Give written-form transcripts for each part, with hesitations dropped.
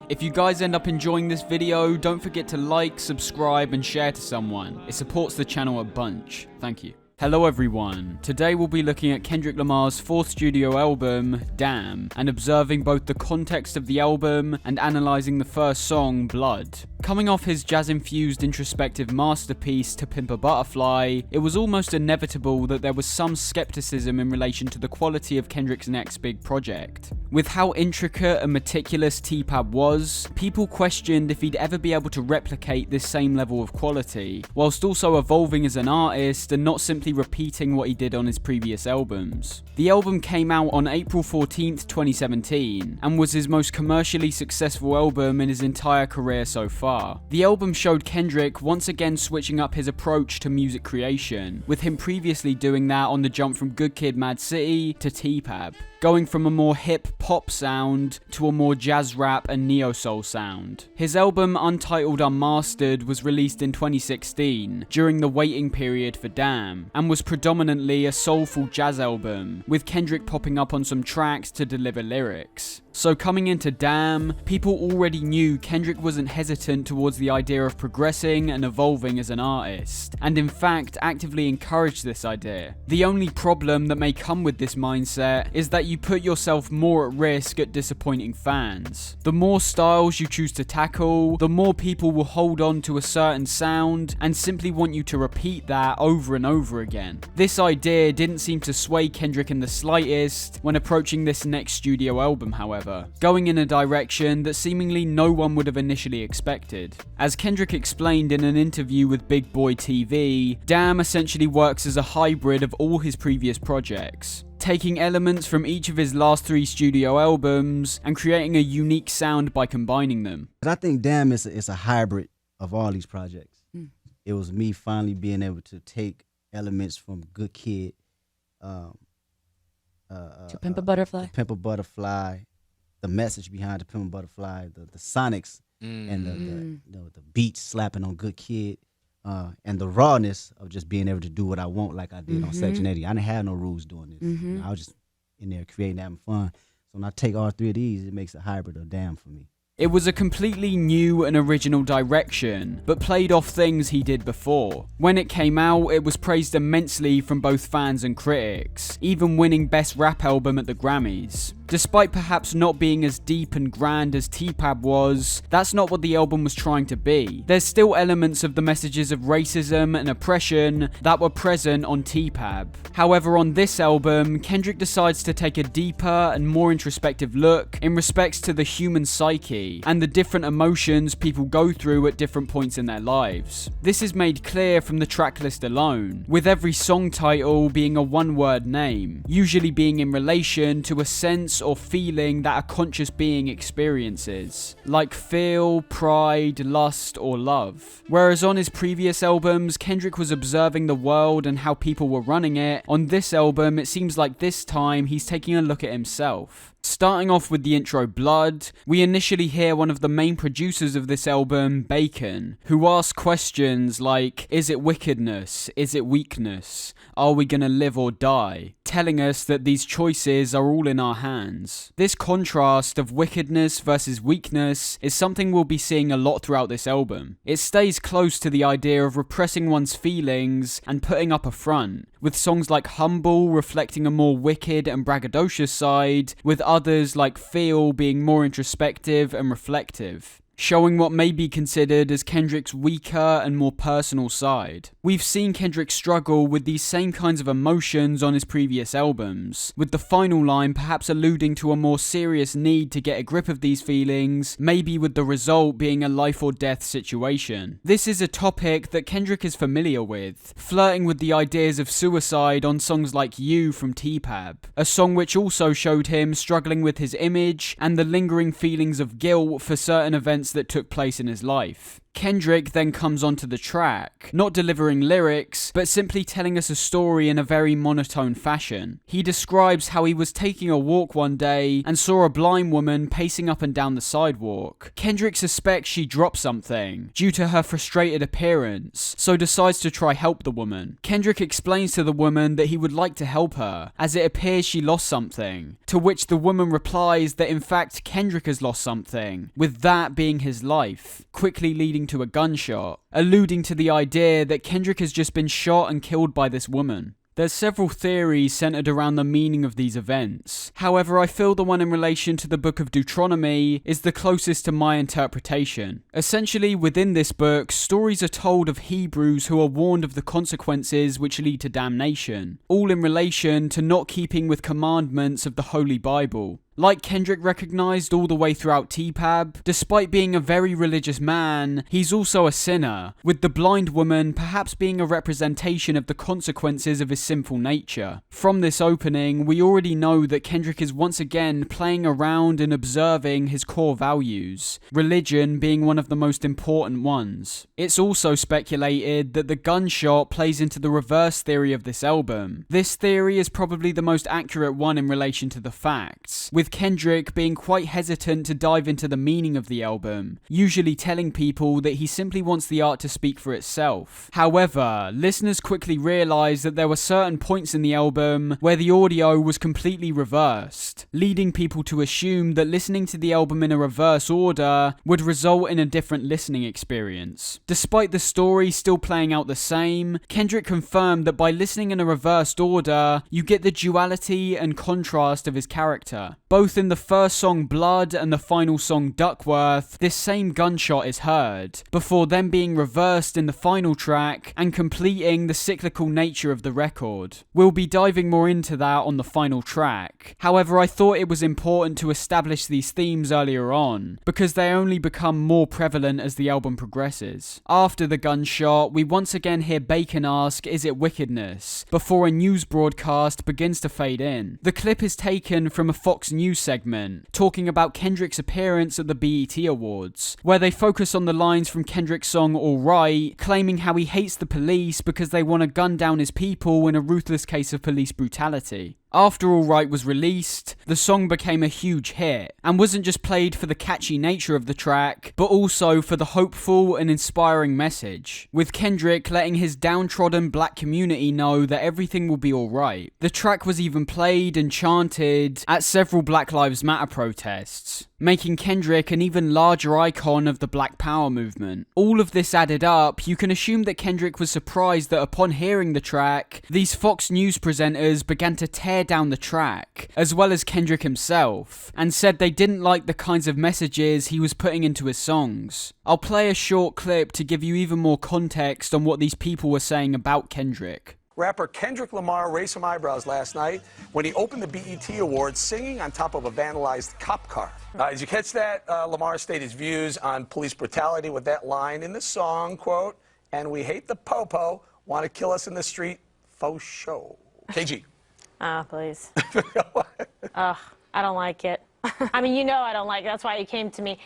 If you guys end up enjoying this video, don't forget to like, subscribe, and share to someone. It supports the channel a bunch. Thank you. Hello everyone, today we'll be looking at Kendrick Lamar's fourth studio album, Damn, and observing both the context of the album and analysing the first song, Blood. Coming off his jazz-infused introspective masterpiece To Pimp a Butterfly, it was almost inevitable that there was some skepticism in relation to the quality of Kendrick's next big project. With how intricate and meticulous T-Pab was, people questioned if he'd ever be able to replicate this same level of quality, whilst also evolving as an artist and not simply repeating what he did on his previous albums. The album came out on April 14th, 2017, and was his most commercially successful album in his entire career so far. The album showed Kendrick once again switching up his approach to music creation, with him previously doing that on the jump from Good Kid, Mad City to T-Pab, going from a more hip pop sound to a more jazz rap and neo-soul sound. His album Untitled Unmastered was released in 2016, during the waiting period for Damn, and was predominantly a soulful jazz album, with Kendrick popping up on some tracks to deliver lyrics. So coming into Damn, people already knew Kendrick wasn't hesitant towards the idea of progressing and evolving as an artist, and in fact actively encouraged this idea. The only problem that may come with this mindset is that you put yourself more at risk at disappointing fans. The more styles you choose to tackle, the more people will hold on to a certain sound and simply want you to repeat that over and over again. This idea didn't seem to sway Kendrick in the slightest when approaching this next studio album, however, going in a direction that seemingly no one would have initially expected. As Kendrick explained in an interview with Big Boy TV, Damn essentially works as a hybrid of all his previous projects, taking elements from each of his last three studio albums and creating a unique sound by combining them. I think Damn is a hybrid of all these projects. It was me finally being able to take elements from Good Kid, To Pimp a Butterfly. Pimp a Butterfly, the message behind The Pimp a Butterfly, the sonics, and the beats slapping on Good Kid, and the rawness of just being able to do what I want like I did on Section 80. I didn't have no rules doing this. You know, I was just in there creating, having fun. So when I take all three of these, it makes a hybrid of Damn for me. It was a completely new and original direction, but played off things he did before. When it came out, it was praised immensely from both fans and critics, even winning Best Rap Album at the Grammys. Despite perhaps not being as deep and grand as T-Pab was, that's not what the album was trying to be. There's still elements of the messages of racism and oppression that were present on T-Pab. However, on this album, Kendrick decides to take a deeper and more introspective look in respects to the human psyche and the different emotions people go through at different points in their lives. This is made clear from the track list alone, with every song title being a one-word name, usually being in relation to a sense or feeling that a conscious being experiences, like feel, pride, lust, or love. Whereas on his previous albums, Kendrick was observing the world and how people were running it, on this album it seems like this time he's taking a look at himself. Starting off with the intro Blood, we initially hear one of the main producers of this album, Bacon, who asks questions like, is it wickedness? Is it weakness? Are we gonna live or die? Telling us that these choices are all in our hands. This contrast of wickedness versus weakness is something we'll be seeing a lot throughout this album. It stays close to the idea of repressing one's feelings and putting up a front, with songs like Humble reflecting a more wicked and braggadocious side, with others like Feel being more introspective and reflective, showing what may be considered as Kendrick's weaker and more personal side. We've seen Kendrick struggle with these same kinds of emotions on his previous albums, with the final line perhaps alluding to a more serious need to get a grip of these feelings, maybe with the result being a life or death situation. This is a topic that Kendrick is familiar with, flirting with the ideas of suicide on songs like You from T-Pab, a song which also showed him struggling with his image and the lingering feelings of guilt for certain events that took place in his life. Kendrick then comes onto the track, not delivering lyrics, but simply telling us a story in a very monotone fashion. He describes how he was taking a walk one day and saw a blind woman pacing up and down the sidewalk. Kendrick suspects she dropped something due to her frustrated appearance, so decides to try help the woman. Kendrick explains to the woman that he would like to help her, as it appears she lost something, to which the woman replies that in fact Kendrick has lost something, with that being his life, quickly leading to a gunshot, alluding to the idea that Kendrick has just been shot and killed by this woman. There's several theories centered around the meaning of these events. However, I feel the one in relation to the book of Deuteronomy is the closest to my interpretation. Essentially, within this book, stories are told of Hebrews who are warned of the consequences which lead to damnation, all in relation to not keeping with commandments of the Holy Bible. Like Kendrick recognized all the way throughout TPAB, despite being a very religious man, he's also a sinner, with the blind woman perhaps being a representation of the consequences of his sinful nature. From this opening, we already know that Kendrick is once again playing around and observing his core values, religion being one of the most important ones. It's also speculated that the gunshot plays into the reverse theory of this album. This theory is probably the most accurate one in relation to the facts, with Kendrick being quite hesitant to dive into the meaning of the album, usually telling people that he simply wants the art to speak for itself. However, listeners quickly realised that there were certain points in the album where the audio was completely reversed, leading people to assume that listening to the album in a reverse order would result in a different listening experience. Despite the story still playing out the same, Kendrick confirmed that by listening in a reversed order, you get the duality and contrast of his character. Both in the first song Blood and the final song Duckworth, this same gunshot is heard, before then being reversed in the final track and completing the cyclical nature of the record. We'll be diving more into that on the final track. However, I thought it was important to establish these themes earlier on, because they only become more prevalent as the album progresses. After the gunshot, we once again hear Bacon ask, "Is it wickedness?" before a news broadcast begins to fade in. The clip is taken from a Fox News segment talking about Kendrick's appearance at the BET Awards, where they focus on the lines from Kendrick's song Alright, claiming how he hates the police because they want to gun down his people in a ruthless case of police brutality. After Alright was released, the song became a huge hit, and wasn't just played for the catchy nature of the track, but also for the hopeful and inspiring message, with Kendrick letting his downtrodden black community know that everything will be alright. The track was even played and chanted at several Black Lives Matter protests, making Kendrick an even larger icon of the Black Power movement. All of this added up, you can assume that Kendrick was surprised that upon hearing the track, these Fox News presenters began to tear down the track, as well as Kendrick himself, and said they didn't like the kinds of messages he was putting into his songs. I'll play a short clip to give you even more context on what these people were saying about Kendrick. Rapper Kendrick Lamar raised some eyebrows last night when he opened the BET Awards singing on top of a vandalized cop car. Did you catch that? Lamar stated his views on police brutality with that line in the song, quote, "And we hate the po-po, want to kill us in the street, faux show." KG. Please. Ugh, I don't like it. I mean, you know I don't like it. That's why he came to me.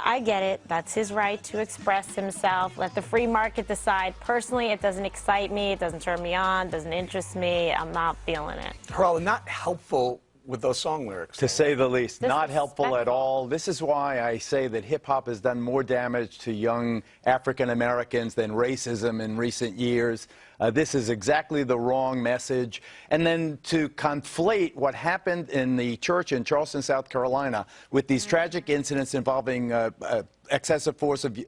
I get it. That's his right to express himself. Let the free market decide. Personally, it doesn't excite me. It doesn't turn me on. Doesn't interest me. I'm not feeling it. Harala, not helpful with those song lyrics. To say the least. Not helpful at all. This is why I say that hip-hop has done more damage to young African Americans than racism in recent years. This is exactly the wrong message. And then to conflate what happened in the church in Charleston, South Carolina, with these tragic incidents involving excessive force of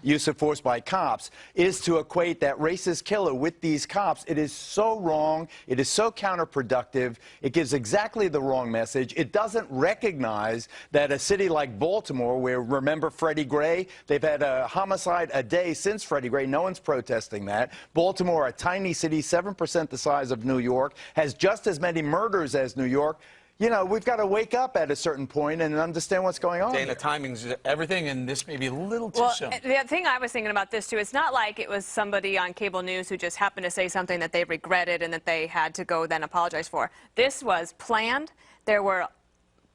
use of force by cops, is to equate that racist killer with these cops. It is so wrong. It is so counterproductive. It gives exactly the wrong message. It doesn't recognize that a city like Baltimore, where, remember Freddie Gray, they've had a homicide a day since Freddie Gray. No one's protesting that. Baltimore, a tiny city, 7% the size of New York, has just as many murders as New York. You know, we've got to wake up at a certain point and understand what's going on. Dana, timing's everything, and this may be a little too soon. The thing I was thinking about this, too, it's not like it was somebody on cable news who just happened to say something that they regretted and that they had to go then apologize for. This was planned. There were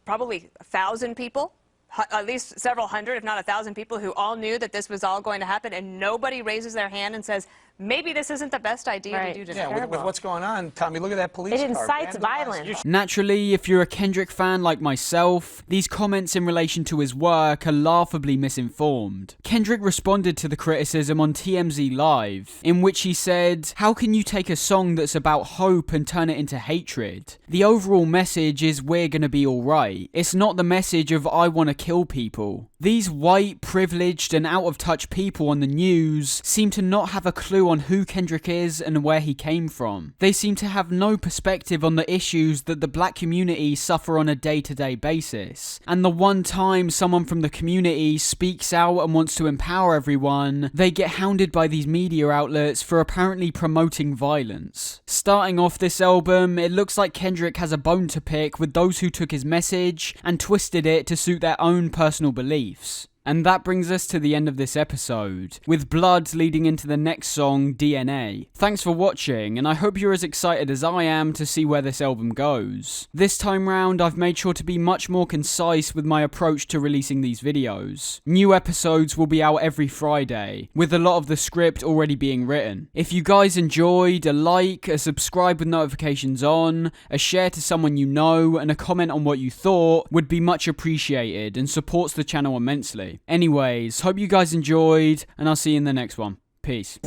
probably 1,000 people at least several hundred, if not 1,000 people who all knew that this was all going to happen, and nobody raises their hand and says, maybe this isn't the best idea to do today. Yeah, with what's going on, Tommy, look at that police car. It incites violence. Naturally, if you're a Kendrick fan like myself, these comments in relation to his work are laughably misinformed. Kendrick responded to the criticism on TMZ Live, in which he said, "How can you take a song that's about hope and turn it into hatred? The overall message is we're gonna be alright. It's not the message of I wanna kill people." These white, privileged, and out-of-touch people on the news seem to not have a clue on who Kendrick is and where he came from. They seem to have no perspective on the issues that the black community suffer on a day-to-day basis. And the one time someone from the community speaks out and wants to empower everyone, they get hounded by these media outlets for apparently promoting violence. Starting off this album, it looks like Kendrick has a bone to pick with those who took his message and twisted it to suit their own personal beliefs. And that brings us to the end of this episode, with Blood leading into the next song, DNA. Thanks for watching, and I hope you're as excited as I am to see where this album goes. This time round, I've made sure to be much more concise with my approach to releasing these videos. New episodes will be out every Friday, with a lot of the script already being written. If you guys enjoyed, a like, a subscribe with notifications on, a share to someone you know, and a comment on what you thought would be much appreciated and supports the channel immensely. Anyways, hope you guys enjoyed, and I'll see you in the next one. Peace.